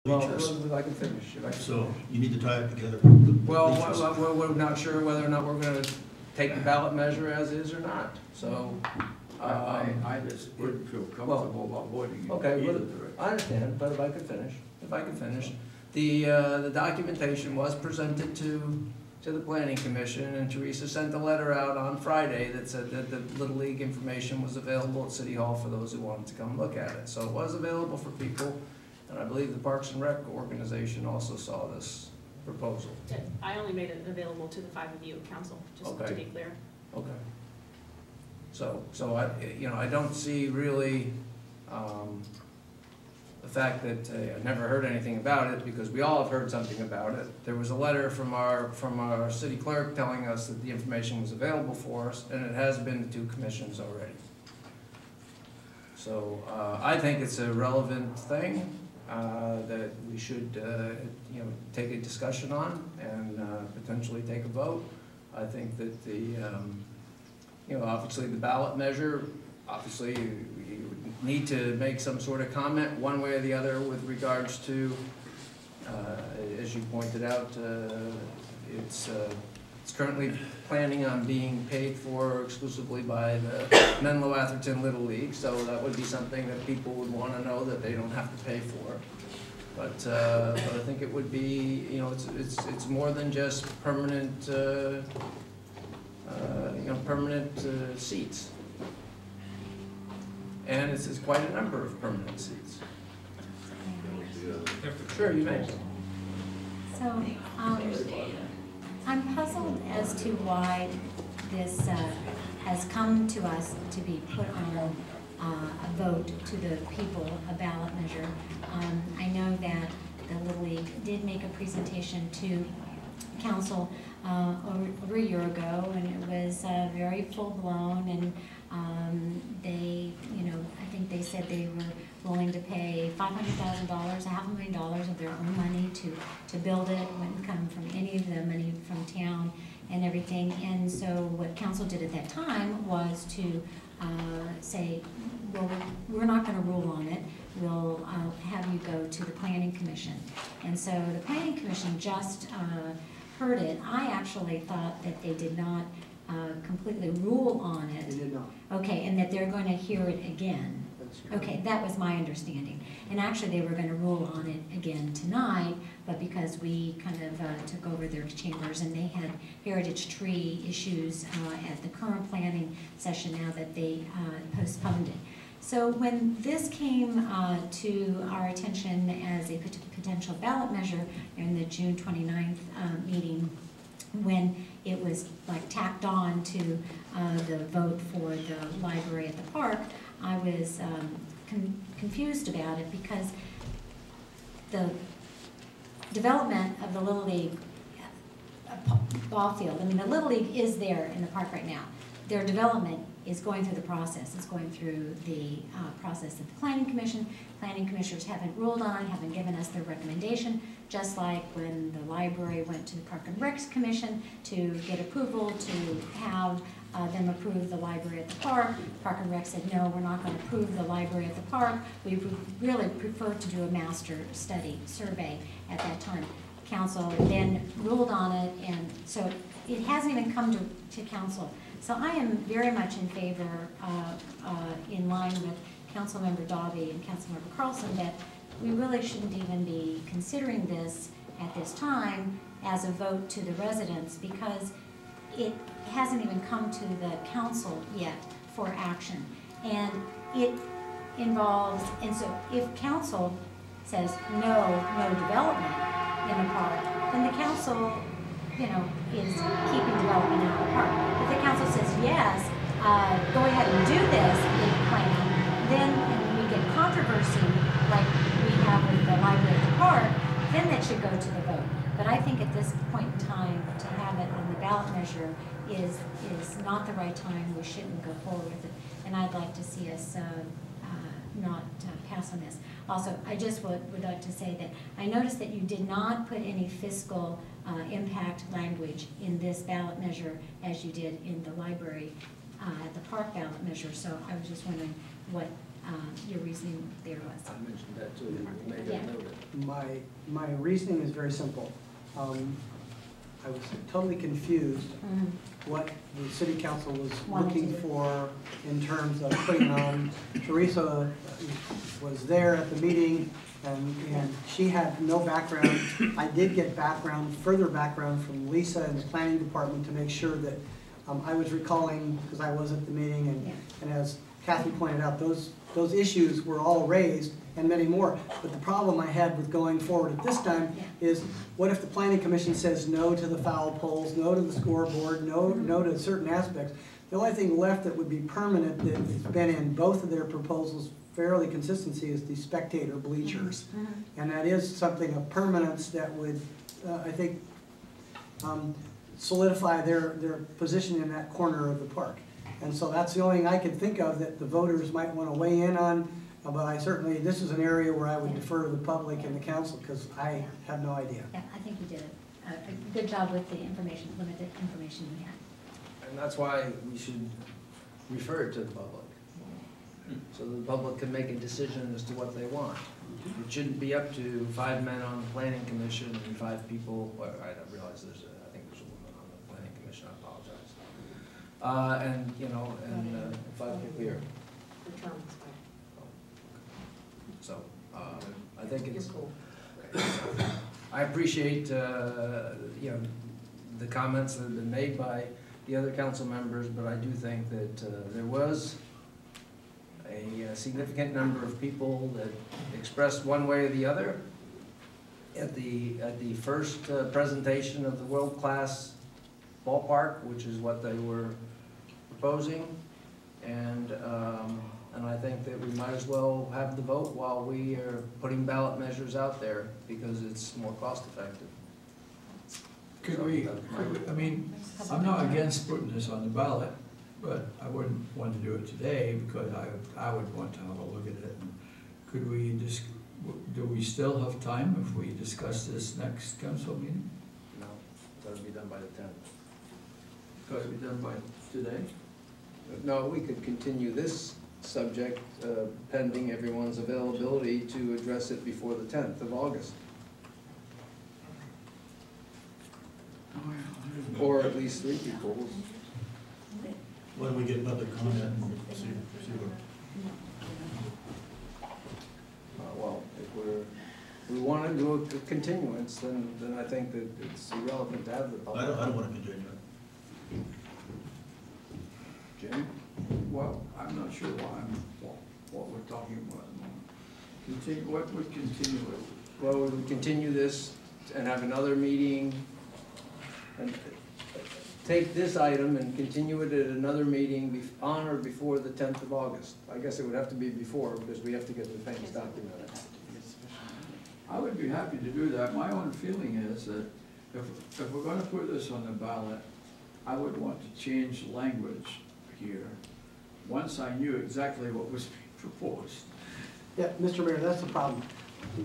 Well, bleachers. if I can finish. So you need to tie it together. Well, we're not sure whether or not we're going to take the ballot measure as is or not. So, I just wouldn't feel comfortable about voting in okay, either well, direction. I understand, but if I could finish, the documentation was presented to the Planning Commission, and Teresa sent a letter out on Friday that said that the Little League information was available at City Hall for those who wanted to come look at it. So it was available for people, and I believe the Parks and Rec organization also saw this proposal. I only made it available to the 5 of you, council, just to be clear. Okay. So I don't see really the fact that I never heard anything about it, because we all have heard something about it. There was a letter from our city clerk telling us that the information was available for us, and it has been to 2 commissions already. So I think it's a relevant thing that we should take a discussion on and potentially take a vote. I think that obviously the ballot measure, obviously you need to make some sort of comment one way or the other with regards to, as you pointed out, it's currently planning on being paid for exclusively by the Menlo Atherton Little League, so that would be something that people would want to know that they don't have to pay for. But I think it would be, it's more than just permanent, permanent seats. And it's quite a number of permanent seats. Sure, you may. So, I'm puzzled as to why this has come to us to be put on a vote to the people, a ballot measure. I know that the Little League did make a presentation to council over a year ago, and it was very full-blown, and they, I think they said they were willing to pay $500,000, $500,000 of their own money to build it. It wouldn't come from any of the money from town and everything. And so what council did at that time was to say, well, we're not going to rule on it. We'll have you go to the Planning Commission. And so the Planning Commission just heard it. I actually thought that they did not completely rule on it. They did not. Okay, and that they're going to hear it again. Okay, that was my understanding. And actually they were going to rule on it again tonight, but because we kind of took over their chambers and they had heritage tree issues at the current planning session now that they postponed it. So when this came to our attention as a potential ballot measure in the June 29th meeting, when it was like tacked on to the vote for the library at the park, I was confused about it, because the development of the Little League ball field, I mean, the Little League is there in the park right now. Their development is going through the process. It's going through the process of the Planning Commission. Planning Commissioners haven't ruled on it, haven't given us their recommendation, just like when the library went to the Park and Recs Commission to get approval to have them approve the library at the park. Park and Rec said, no, we're not going to approve the library at the park. We really prefer to do a master study survey at that time. Council then ruled on it, and so it hasn't even come to council. So I am very much in favor, in line with Councilmember Dobby and Councilmember Carlson, that we really shouldn't even be considering this at this time as a vote to the residents, because it hasn't even come to the council yet for action. And it involves, and so if council says no development in the park, then the council, is keeping development out of the park. If the council says yes, go ahead and do this big plan, then we get controversy like we have with the library at the park, then that should go to the vote. But I think at this point in time, to have it on the ballot measure is not the right time. We shouldn't go forward with it. And I'd like to see us not pass on this. Also, I just would like to say that I noticed that you did not put any fiscal impact language in this ballot measure as you did in the library at the park ballot measure. So I was just wondering what your reasoning there was. I mentioned that too, you may Yeah. have noted. My reasoning is very simple. I was totally confused what the city council was looking for in terms of putting on. Teresa was there at the meeting, and she had no background. I did get further background from Lisa in the planning department to make sure that I was recalling, because I was at the meeting, and as Kathy pointed out, those issues were all raised and many more. But the problem I had with going forward at this time is, what if the planning commission says no to the foul poles, no to the scoreboard, no to certain aspects? The only thing left that would be permanent, that has been in both of their proposals fairly consistency, is the spectator bleachers. And that is something of permanence that would, I think, solidify their position in that corner of the park. And so that's the only thing I could think of that the voters might want to weigh in on. But I certainly, this is an area where I would defer to the public and the council, because I have no idea. Yeah, I think you did a good job with the information, limited information you had. And that's why we should refer it to the public, so the public can make a decision as to what they want. It shouldn't be up to 5 men on the planning commission and 5 people, well, I don't realize I think there's a woman on the planning commission, I apologize. And, you know, and 5 people here. The term is So, I think You're it's, cool. I appreciate, you know, the comments that have been made by the other council members, but I do think that there was a significant number of people that expressed one way or the other at the first presentation of the world-class ballpark, which is what they were proposing, and I think that we might as well have the vote while we are putting ballot measures out there, because it's more cost-effective. Could we, I mean, I'm not against putting this on the ballot, but I wouldn't want to do it today, because I would want to have a look at it. And could we just, do we still have time if we discuss this next council meeting? No, that'll be done by the 10th. Got to be done by today? No, we could continue this subject pending everyone's availability to address it before the 10th of August. Or at least 3 people. Why don't we get public comment and see what? Well, if we want to do a continuance, then I think that it's irrelevant to have the I public. don't want to continue it. Jim? Well, I'm not sure what we're talking about at the moment. Continue, what would continue it? Well, we would continue this and have another meeting, and take this item and continue it at another meeting on or before the 10th of August. I guess it would have to be before, because we have to get the things documented. I would be happy to do that. My own feeling is that if we're gonna put this on the ballot, I would want to change the language here, once I knew exactly what was being proposed. Yeah, Mr. Mayor, that's the problem.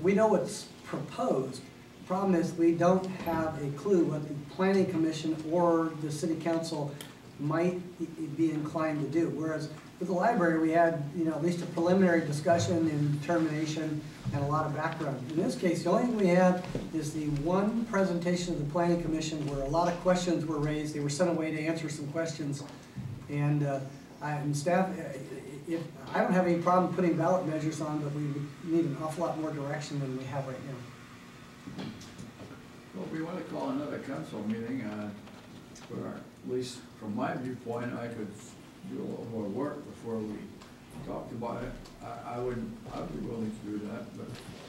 We know what's proposed. The problem is we don't have a clue what the planning commission or the city council might be inclined to do. Whereas with the library, we had, you know, at least a preliminary discussion and determination and a lot of background. In this case, the only thing we have is the one presentation of the planning commission where a lot of questions were raised. They were sent away to answer some questions. And staff, I don't have any problem putting ballot measures on, but we need an awful lot more direction than we have right now. Well, if we want to call another council meeting, where, at least from my viewpoint, I could do a little more work before we talked about it. I'd be willing to do that, but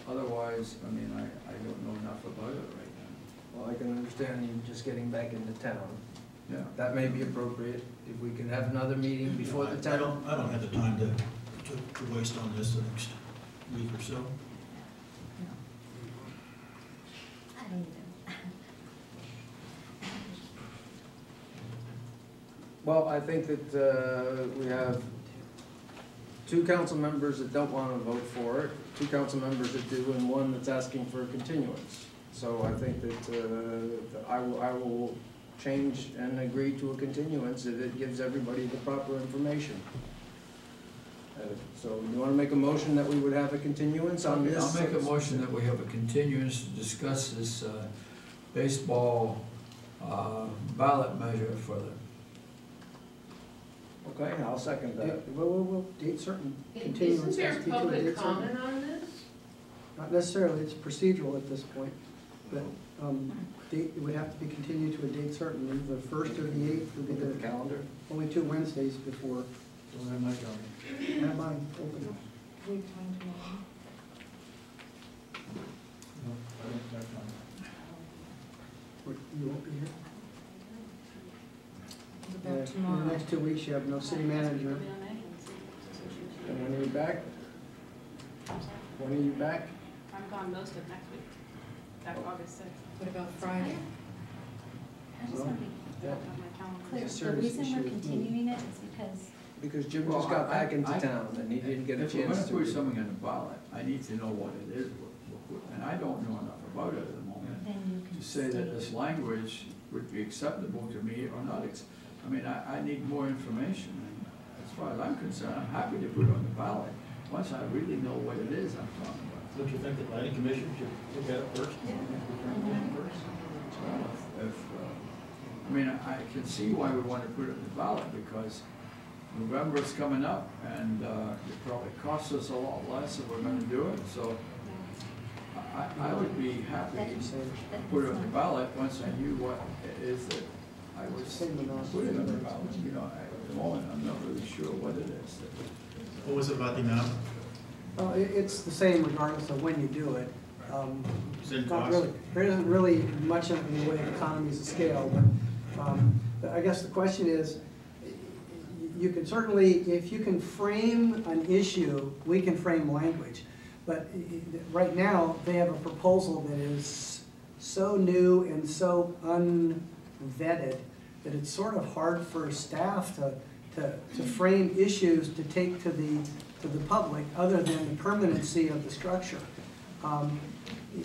otherwise, I mean, I don't know enough about it right now. Well, I can understand you just getting back into town. Yeah. That may be appropriate, if we can have another meeting before the I 10th. don't have the time to waste on this the next week or so. I don't either. Well, I think that we have 2 council members that don't want to vote for it, 2 council members that do, and 1 that's asking for a continuance. So I think that I will change and agree to a continuance if it gives everybody the proper information. So you want to make a motion that we would have a continuance on this? I'll make a motion that we have a continuance to discuss this baseball ballot measure for the, Okay, I'll second that. Well, date certain, Isn't continuance there has to be to a public date certain. comment on this? Not necessarily, it's procedural at this point, but date, it would have to be continued to a date certain, either the 1st or the 8th would be Look at the the calendar. only 2 Wednesdays before. Don't have my calendar. Have mine open. No, I don't have time. You won't be here? What about In tomorrow? the next 2 weeks, you have no city manager. And when are you back? When are you back? I'm gone most of next week, back August 6th. What about Friday? I just Well, want to yeah. have my calendar. Clear, It's a the serious reason we're issue. continuing it is because, Because Jim Well, just got back into I- town and he didn't get a if we're chance gonna to. put something on the ballot, I need to know what it is, and I don't know enough about it at the moment. then you can To say that state this language would be acceptable to me or not, I mean, I need more information. And as far as I'm concerned, I'm happy to put it on the ballot, once I really know what it is I'm talking about. Don't you think the planning commission should look at it first? I mean, I can see why we want to put it on the ballot, because November is coming up, and it probably costs us a lot less if we're gonna do it, so I would be happy to put it on the ballot once I knew what it is that I was putting on the ballot. You know, at the moment, I'm not really sure what it is. What was it about the amount? It's the same regardless of when you do it. Is it Not cost? really, there isn't really much in the way of economies of scale, but I guess the question is, you can certainly, if you can frame an issue, we can frame language. But right now, they have a proposal that is so new and so unvetted that it's sort of hard for staff to frame issues to take to the public other than the permanency of the structure.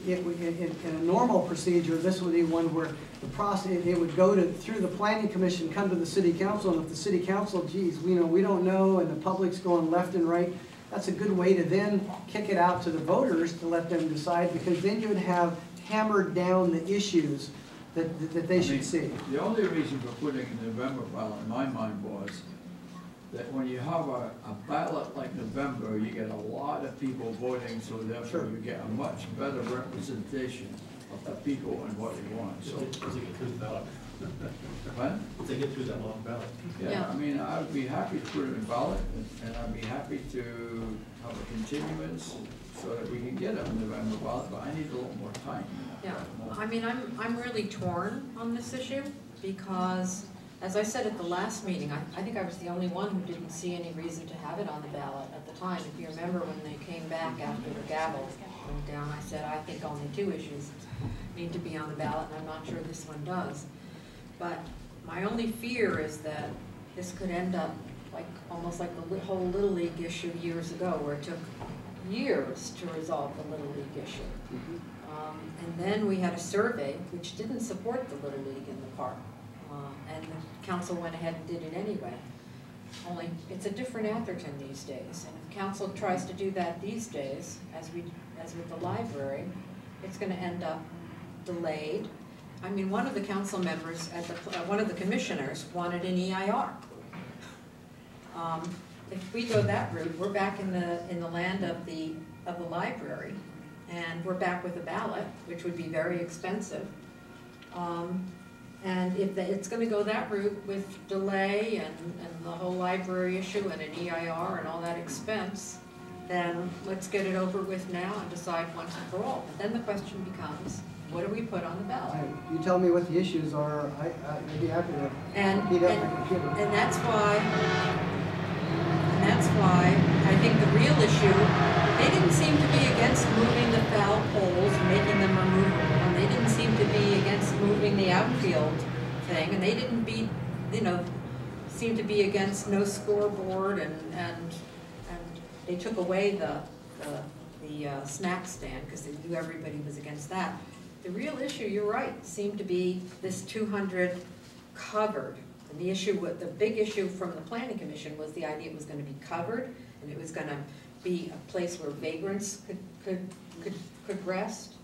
In a normal procedure, this would be one where the process, it would go through the planning commission, come to the city council, and if the city council, geez, we don't know, and the public's going left and right, that's a good way to then kick it out to the voters to let them decide, because then you would have hammered down the issues that they should see. The only reason for putting in the November ballot in my mind was that when you have a ballot like November, you get a lot of people voting, so therefore you get a much better representation of the people and what they want, so. Does it get through the ballot? What? If they get through that long ballot? Yeah, I mean, I would be happy to put it in ballot, and I'd be happy to have a continuance so that we can get it on the November ballot, but I need a little more time. Yeah, I mean, I'm really torn on this issue, because, as I said at the last meeting, I think I was the only one who didn't see any reason to have it on the ballot at the time. If you remember when they came back after the gavel went down, I said, I think only 2 issues need to be on the ballot, and I'm not sure this one does. But my only fear is that this could end up like, almost like the whole Little League issue years ago, where it took years to resolve the Little League issue. And then we had a survey which didn't support the Little League in the park. And the council went ahead and did it anyway. Only it's a different Atherton these days. And if council tries to do that these days, as with the library, it's going to end up delayed. I mean, one of the council members at one of the commissioners wanted an EIR. If we go that route, we're back in the land of the library, and we're back with a ballot, which would be very expensive. And if it's going to go that route with delay and the whole library issue and an EIR and all that expense, then let's get it over with now and decide once and for all. But then the question becomes, what do we put on the ballot? You tell me what the issues are, I'd be happy to heat up my computer. And that's why I think the real issue, they didn't seem to be against moving the foul poles, making them removable, and they didn't seem to be against moving the outfield thing, and they didn't seem to be against no scoreboard, and they took away the snack stand because they knew everybody was against that. The real issue, you're right, seemed to be this 200 covered. And the big issue from the Planning Commission was the idea it was going to be covered and it was gonna be a place where vagrants could rest.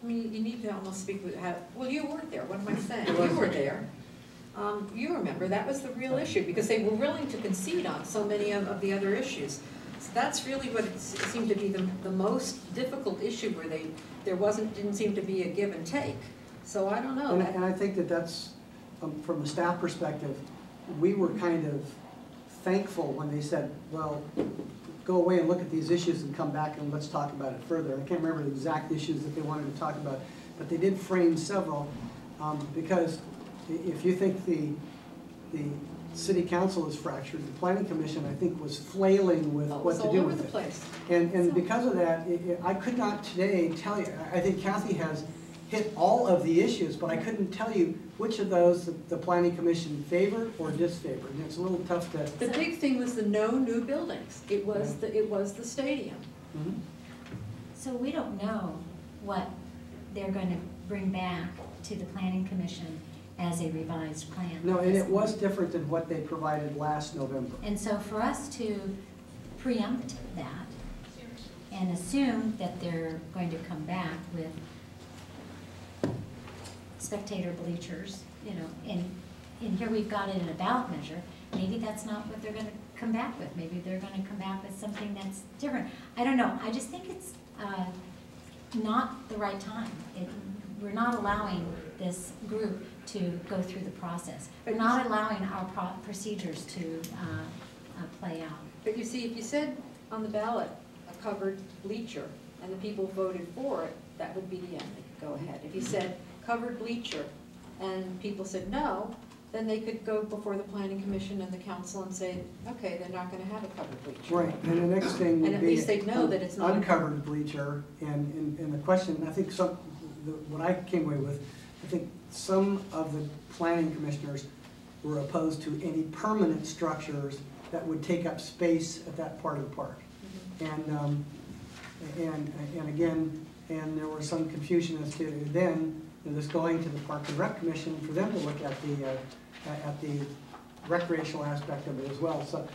I mean, you need to almost speak with, well, you weren't there, what am I saying? You were there. You remember, that was the real issue, because they were willing to concede on so many of the other issues. So that's really what it seemed to be the most difficult issue, where didn't seem to be a give and take. So I don't know. And I think that's, from a staff perspective, we were kind of thankful when they said, well, go away and look at these issues and come back and let's talk about it further. I can't remember the exact issues that they wanted to talk about, but they did frame several, because if you think the city council is fractured, the planning commission, I think, was flailing with what to do with it. All over the place. And because of that, I could not today tell you, I think Kathy has hit all of the issues, but I couldn't tell you which of those the planning commission favored or disfavored, and it's a little tough to. The big thing was the no new buildings. It was the stadium. Mhm. So we don't know what they're going to bring back to the planning commission as a revised plan. No, and it was different than what they provided last November. And so for us to preempt that and assume that they're going to come back with spectator bleachers, you know, and here we've got it in a ballot measure, maybe that's not what they're gonna come back with. Maybe they're gonna come back with something that's different. I don't know, I just think it's not the right time. We're not allowing this group to go through the process. We're not allowing our procedures to play out. But you see, if you said on the ballot a covered bleacher and the people voted for it, that would be the end. They could go ahead. If you said covered bleacher and people said no, then they could go before the planning commission and the council and say, okay, they're not going to have a covered bleacher. Right, and the next thing would And be. at least they'd know that it's not. Uncovered bleacher, and the question, I think what I came away with, I think some of the planning commissioners were opposed to any permanent structures that would take up space at that part of the park. Mhm. And again, and there was some confusion as to then, this going to the Park and Rec Commission for them to look at the recreational aspect of it as well. So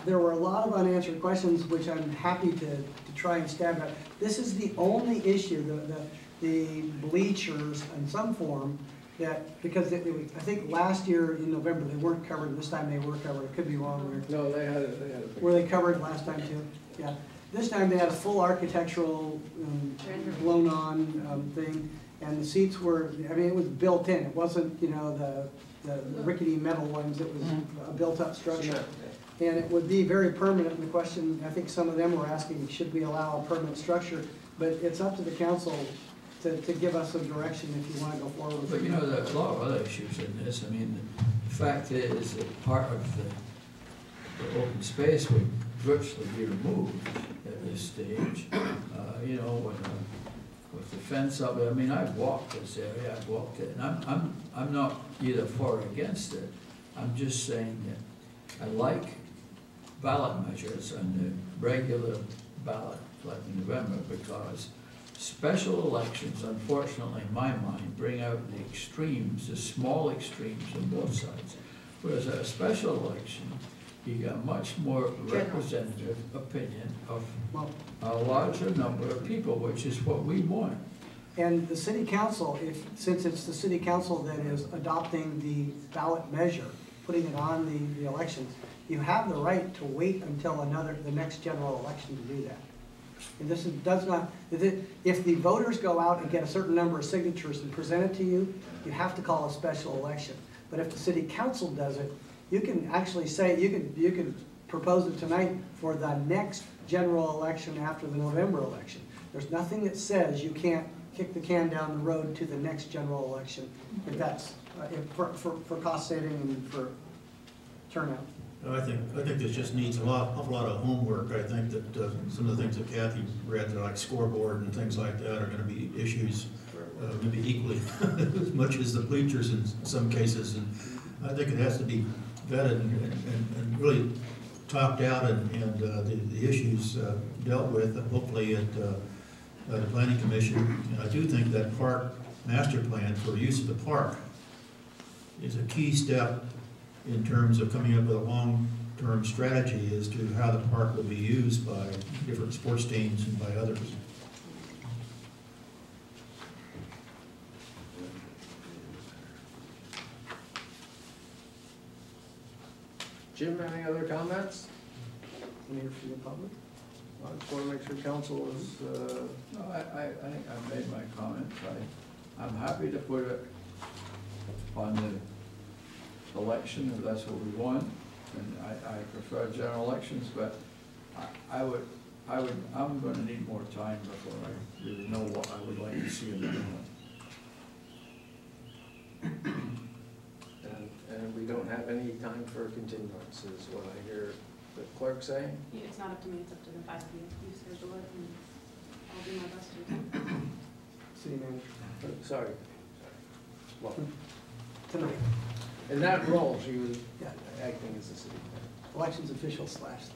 there were a lot of unanswered questions, which I'm happy to try and stab at. This is the only issue, the bleachers in some form, that, because I think last year in November they weren't covered, this time they were covered. I could be wrong there. No, they had it. Were they covered last time too? Yeah. This time they had a full architectural blown on thing, and the seats were, I mean, it was built in. It wasn't, you know, the rickety metal ones. It was a built up structure. And it would be very permanent. And the question, I think some of them were asking, should we allow a permanent structure? But it's up to the council to give us some direction if you want to go forward with it. But you know, there's a lot of other issues in this. I mean, the fact is that part of the open space would virtually be removed at this stage. You know, with the fence up there. I mean, I've walked this area, I've walked it, and I'm not either for or against it. I'm just saying that I like ballot measures and the regular ballot, like in November, because special elections, unfortunately, in my mind, bring out the extremes, the small extremes on both sides. Whereas at a special election, you got much more representative opinion of a larger number of people, which is what we want. And the city council, since it's the city council that is adopting the ballot measure, putting it on the elections, you have the right to wait until the next general election to do that. And this does not, if the voters go out and get a certain number of signatures and present it to you, you have to call a special election. But if the city council does it, you can actually say, you can propose it tonight for the next general election after the November election. There's nothing that says you can't kick the can down the road to the next general election if that's, for cost saving and for turnout. I think this just needs awful lot of homework. I think that some of the things that Kathy read, like scoreboard and things like that, are going to be issues maybe equally as much as the bleachers in some cases. And I think it has to be vetted and really topped out and the issues dealt with, hopefully at the Planning Commission. And I do think that park master plan for use of the park is a key step in terms of coming up with a term strategy as to how the park will be used by different sports teams and by others. Jim, any other comments? Any from the public? I just want to make sure council is, No, I think I've made my comments. I'm happy to put it on the election if that's what we want. And I prefer general elections, but I'm gonna need more time before I really know what I would like to see in the ballot. and we don't have any time for continuance, is what I hear the clerk saying? It's not up to me, it's up to the five of you. You schedule it and I'll do my best to attend. City manager, Sorry. Well, tonight, in that role, she was yeah, acting as the city clerk. elections official /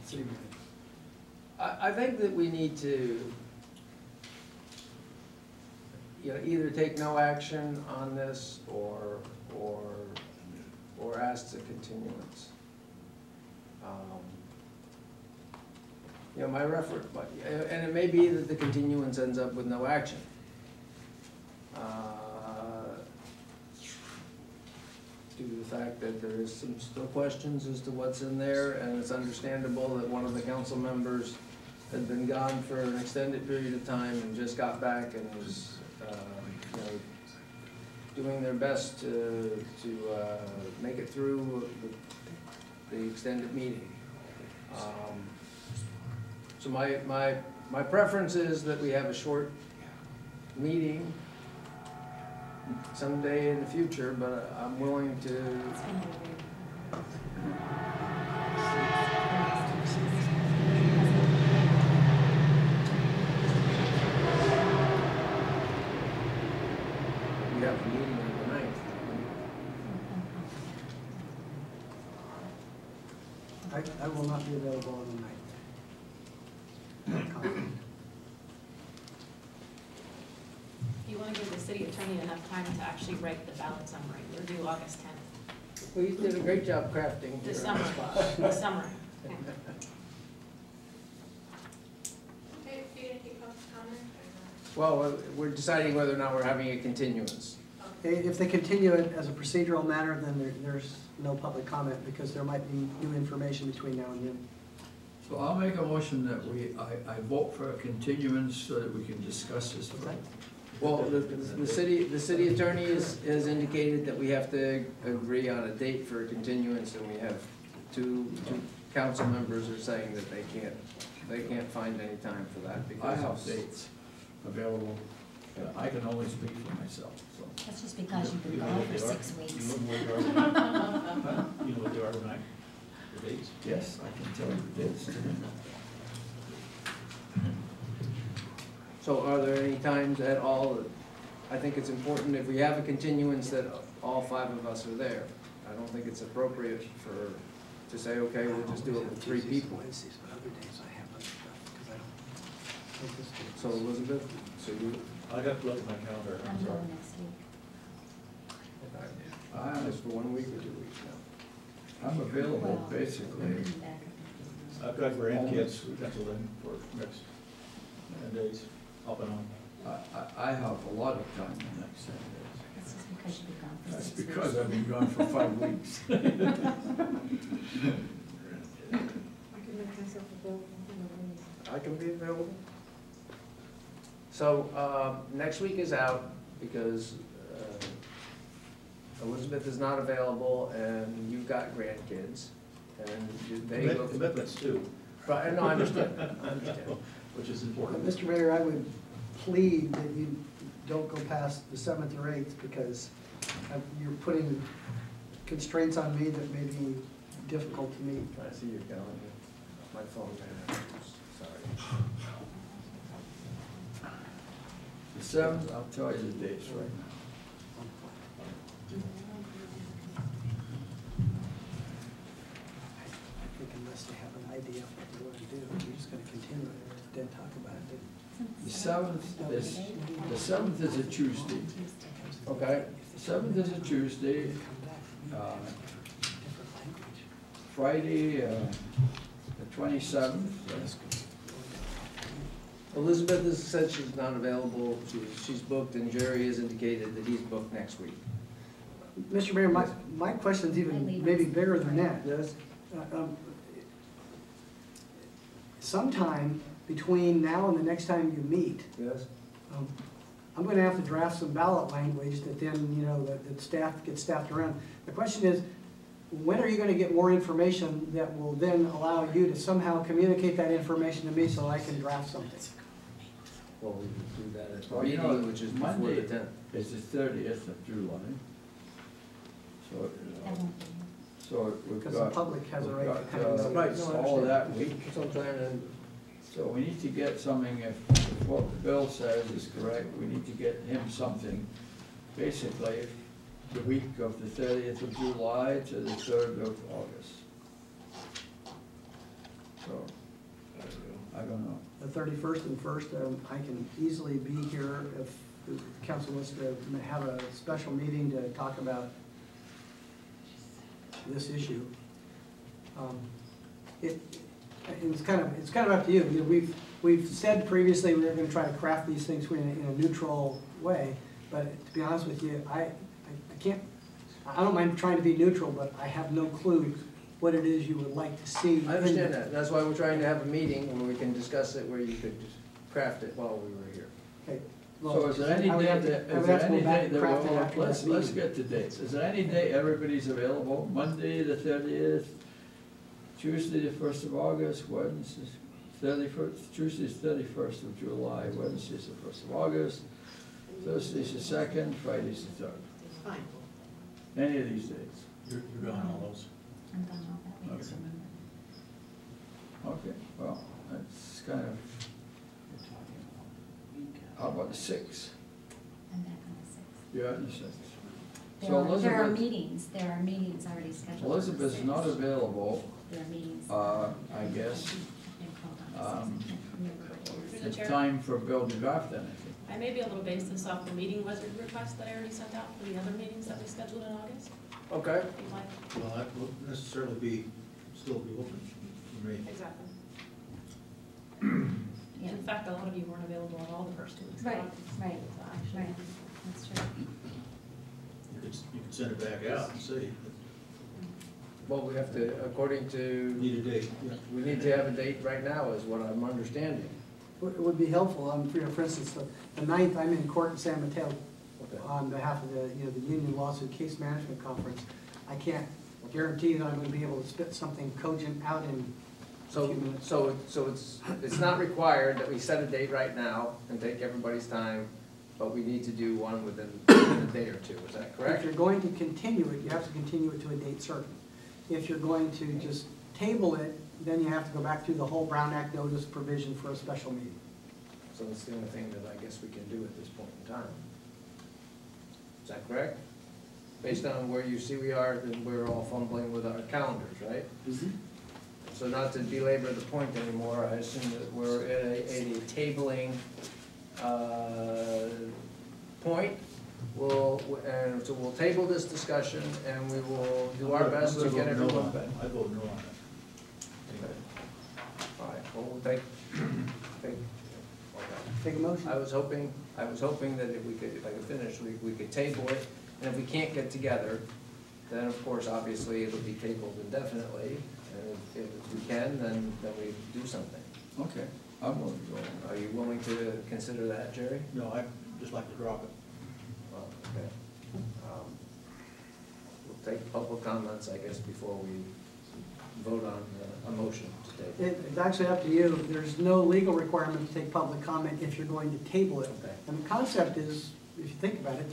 city manager. I think that we need to, either take no action on this or ask the continuance. My reference, and it may be that the continuance ends up with no action. Due to the fact that there is some still questions as to what's in there, and it's understandable that one of the council members had been gone for an extended period of time and just got back and was, doing their best to make it through the extended meeting. So my preference is that we have a short meeting someday in the future, but I'm willing to, It's gonna be we have a meeting on the 9th. I will not be available on the 9th. You want to give the city attorney enough time to actually write the ballot summary. We're due August 10th. Well, you did a great job crafting. This your summer, response. this summer. Okay. Okay, are you gonna keep public comment or Well, we're deciding whether or not we're having a continuance. If they continue it as a procedural matter, then there's no public comment because there might be new information between now and then. So I'll make a motion that I vote for a continuance so that we can discuss this. Okay. Well, the city attorney has indicated that we have to agree on a date for a continuance, and we have two council members are saying that they can't find any time for that because I have dates available. I can only speak for myself, so. That's just because you've been gone for 6 weeks. You know what they are tonight? The dates? Yes, I can tell you the dates. So are there any times at all, I think it's important if we have a continuance that all 5 of us are there. I don't think it's appropriate to say, okay, we'll just do it with 3 people. Wednesdays, but other days I have other stuff because I don't think this date. So Elizabeth, so you, I got to look at my calendar, I'm I'm sorry. going next week. just for 1 week or 2 weeks now. I'm available Well, basically. I'm back. I've got grandkids penciled in for next days, off and on. I have a lot of time the next 10 days. That's just because you've been gone for 6 That's weeks. because I've been gone for 5 weeks. I can make myself available in the room. I can be available. So, next week is out because Elizabeth is not available and you've got grandkids. And they go. Commitments too. Right, no, I understand, I understand. Which is important. Mr. Mayor, I would plead that you don't go past the 7th or 8th because you're putting constraints on me that may be difficult to meet. I see your calendar. My phone ran out. Sorry. The 7th, I'll tell you the dates right now. I think unless they have an idea of what they want to do, you're just gonna continue it, then talk about it. The 7th is a Tuesday. Okay. The 7th is a Tuesday. Come back, different language. Friday, the 27th. Elizabeth has said she's not available, she's booked, and Jerry has indicated that he's booked next week. Mr. Mayor, my question's even maybe bigger than that. Yes? Sometime between now and the next time you meet, Yes? I'm gonna have to draft some ballot language that then, you know, that staff gets staffed around. The question is, when are you gonna get more information that will then allow you to somehow communicate that information to me so I can draft something? Well, we would do that at the Well, you know, meeting, which is before Monday the 10th. is the 30th of July. So, That won't be. so we've Because the got, public has a we've right to got, kind of. Right, no, I all of that understand. week. So I'm trying to, So we need to get something, if what Bill says is correct, we need to get him something, basically, the week of the 30th of July to the 3rd of August. So, I don't know. The 31st and 1st, I can easily be here if the council wants to have a special meeting to talk about this issue. It's kind of up to you. You know, we've said previously we were going to try to craft these things in a neutral way, but to be honest with you, I can't. I don't mind trying to be neutral, but I have no clue what it is you would like to see. I understand that, that's why we're trying to have a meeting where we can discuss it, where you could just craft it while we were here. Okay. So is there any I would day have to- that, I is would there have to go any back day and that, craft it well, after let's that meeting. get to dates. Is there any day everybody's available? Monday, the 30th, Tuesday, the 1st of August, Wednesday, 31st, Tuesday's 31st of July, Wednesday's the 1st of August, Thursday's the 2nd, Friday's the 3rd. Fine. Any of these days. You're gone all those. I'm done all that week, so Okay, well, that's kind of, how about the 6th? I'm back on the 6th. You're at the 6th. There So are Elizabeth, there are meetings already scheduled. on the Elizabeth's 6th. not available, There are meetings. I guess. I think called on the 6th. I Um, can't remember what year. Through the It's chair, time for Bill to draft anything. I may be able to base this off the meeting wizard request that I already sent out for the other meetings that we scheduled in August. Okay. If you'd like. Well, that won't necessarily be, still be open for me. Exactly. Yeah. In fact, a lot of you weren't available on all the first 2 weeks. of Right, August. right, So actually, right. That's true. You could send it back out and see. Well, we have to, according to, Need a date. Yeah. we need to have a date right now, is what I'm understanding. It would be helpful, for instance, the 9th, I'm in court in San Mateo Okay. on behalf of the union lawsuit case management conference. I can't guarantee that I'm gonna be able to spit something cogent out in a So, few minutes. so it's not required that we set a date right now and take everybody's time, but we need to do one within a day or two, is that If correct? you're going to continue it, you have to continue it to a date certain. If you're going to just table it, then you have to go back through the whole Brown Act notice provision for a special meeting. So that's the only thing that I guess we can do at this point in time. Is that correct? Based on where you see we are, then we're all fumbling with our calendars, right? So not to belabor the point anymore, I assume that we're at a tabling point. And so we'll table this discussion and we will do our best to get everyone back. I vote no on it. All right, well, we'll take, okay. Take a motion. I was hoping that if we could, if I could finish, we could table it, and if we can't get together, then of course, obviously, it'll be tabled indefinitely, and if we can, then we do something. Okay, I'm willing to go. Are you willing to consider that, Jerry? No, I just like to drop it. Well, okay. We'll take public comments, I guess, before we vote on a motion to table. It's actually up to you. There's no legal requirement to take public comment if you're going to table it. Okay. And the concept is, if you think about it,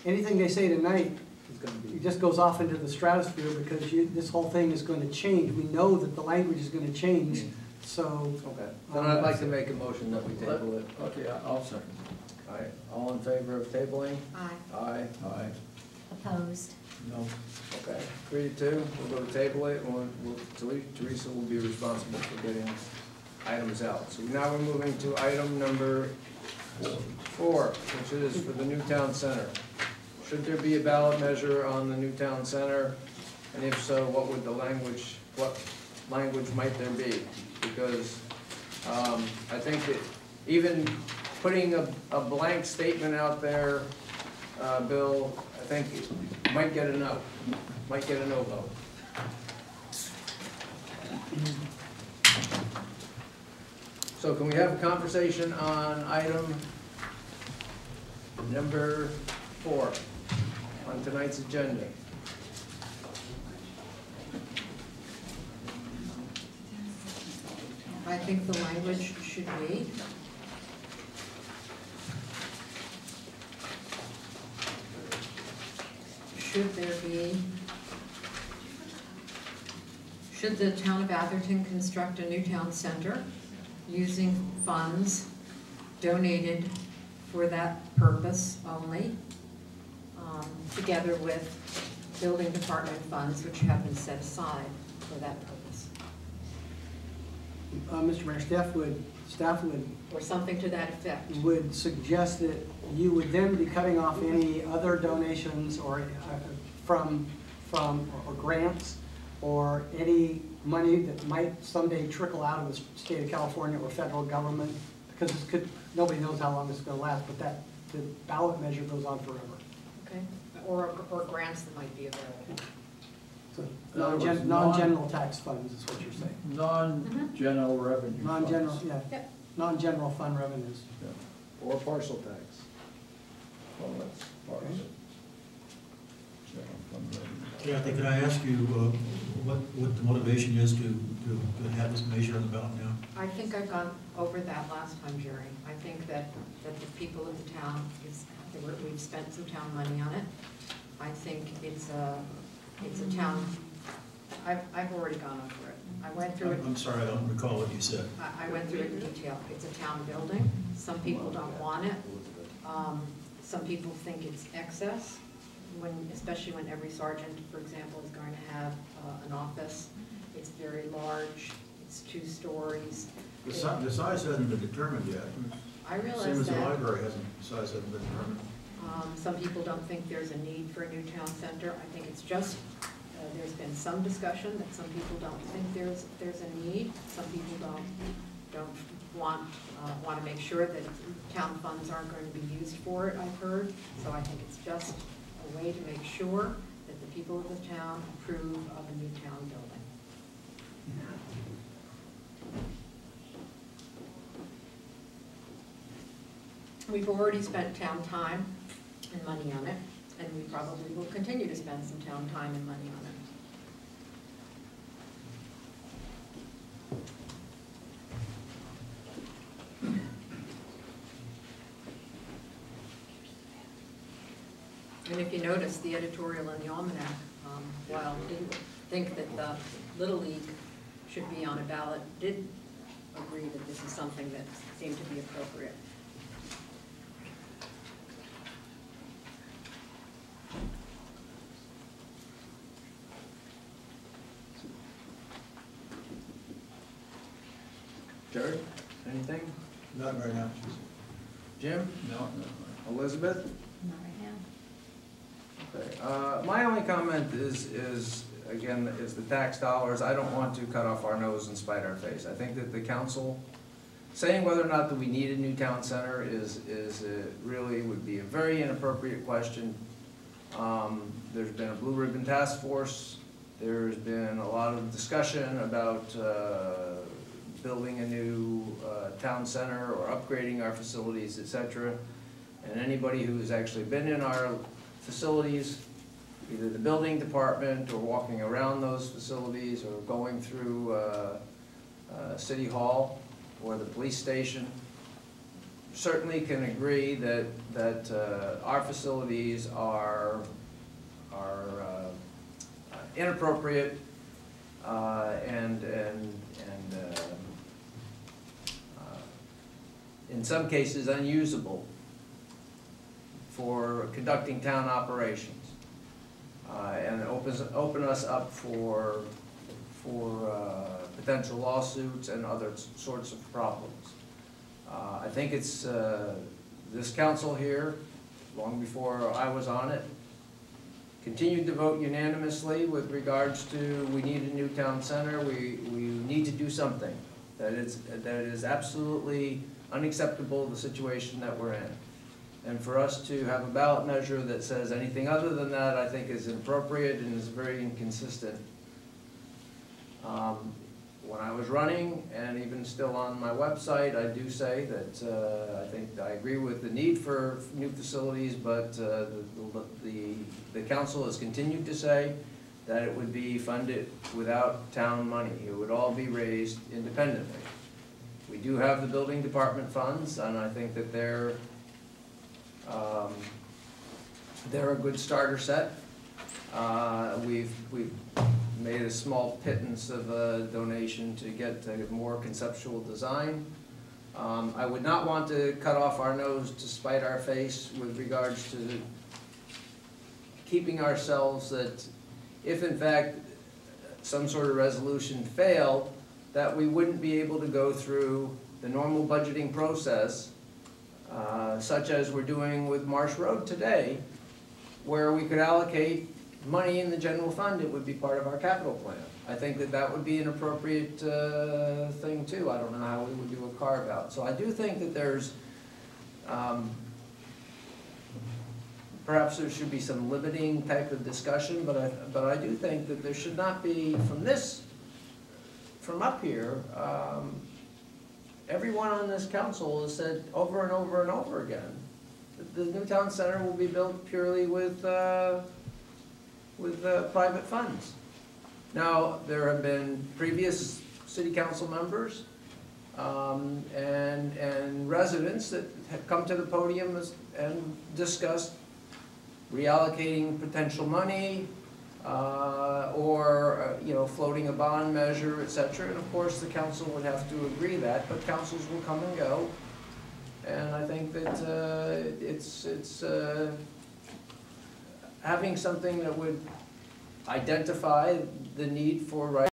anything they say tonight, It's gonna be. it just goes off into the stratosphere because this whole thing is going to change. We know that the language is going to change, so. Okay, then I'd like to make a motion that we table it. Okay, I'll second. All right, all in favor of tabling? Aye. Aye. Aye. Opposed. No. Okay, 3-2, we'll go to table it, and Teresa will be responsible for getting items out. So now we're moving to item number 4, which is for the Newtown Center. Should there be a ballot measure on the Newtown Center? And if so, what would the language what language might there be? Because I think that even putting a blank statement out there, Bill, I think it might get a no, might get a no vote. So can we have a conversation on item number 4 on tonight's agenda? I think the language should be, should the town of Atherton construct a new town center using funds donated for that purpose only, together with building department funds which have been set aside for that purpose? Mr. Mayor, staff Or something to that effect. would suggest that you would then be cutting off any other donations or from or grants or any money that might someday trickle out of the state of California or federal government, because nobody knows how long this is going to last, but the ballot measure goes on forever. Okay. Or grants that might be available. So In other words, non-general tax funds is what you're saying. Non-general revenue. Non-general, funds. yeah. Yep. Non-general fund revenues. Or parcel tax? Well, that's part of it. General fund revenue. Kathy, could I ask you what the motivation is to have this measure on the ballot now? I think I've gone over that last time, Jerry. I think that the people of the town, we've spent some town money on it. I think it's a town, I've already gone over it. I went through it. I'm sorry, I don't recall what you said. I went through it in detail. It's a town building. Some people don't want it. Some people think it's excess, especially when every sergeant, for example, is going to have an office. It's very large. It's 2 stories. The size hasn't been determined yet. I realize Same as the that. library the size hasn't been determined. Some people don't think there's a need for a new town center. I think it's just, there's been some discussion that some people don't think there's a need. Some people don't want to make sure that town funds aren't going to be used for it, I've heard. So I think it's just a way to make sure that the people of the town approve of a new town building. We've already spent town time and money on it, and we probably will continue to spend some town time and money on it. And if you notice, the editorial in the Almanac, while didn't think that the Little League should be on a ballot, did agree that this is something that seemed to be appropriate. Jerry, anything? Not right now. Jim? No. Elizabeth? Not right now. Okay. My only comment is again, is the tax dollars. I don't want to cut off our nose and spite our face. I think that the council, saying whether or not that we need a new town center is really would be a very inappropriate question. There's been a blue ribbon task force. There's been a lot of discussion about building a new town center or upgrading our facilities, etc. And anybody who's actually been in our facilities, either the building department or walking around those facilities or going through City Hall or the police station, certainly can agree that our facilities are inappropriate and in some cases unusable for conducting town operations. And open us up for potential lawsuits and other sorts of problems. I think it's this council here, long before I was on it, continued to vote unanimously with regards to we need a new town center, we need to do something. That is absolutely unacceptable, the situation that we're in. And for us to have a ballot measure that says anything other than that, I think is inappropriate and is very inconsistent. When I was running, and even still on my website, I do say that I think I agree with the need for new facilities, but the council has continued to say that it would be funded without town money. It would all be raised independently. We do have the building department funds, and I think that they're a good starter set. We've made a small pittance of a donation to get a more conceptual design. I would not want to cut off our nose to spite our face with regards to keeping ourselves that if in fact some sort of resolution failed, that we wouldn't be able to go through the normal budgeting process, such as we're doing with Marsh Road today, where we could allocate money in the general fund. It would be part of our capital plan. I think that that would be an appropriate thing too. I don't know how we would do a carve out. So I do think that there's, perhaps there should be some limiting type of discussion, but I do think that there should not be, from up here, everyone on this council has said over and over and over again that the new town center will be built purely with private funds. Now, there have been previous city council members and residents that have come to the podium and discussed reallocating potential money or floating a bond measure, etc. And of course, the council would have to agree that, but councils will come and go. And I think that it's having something that would identify the need for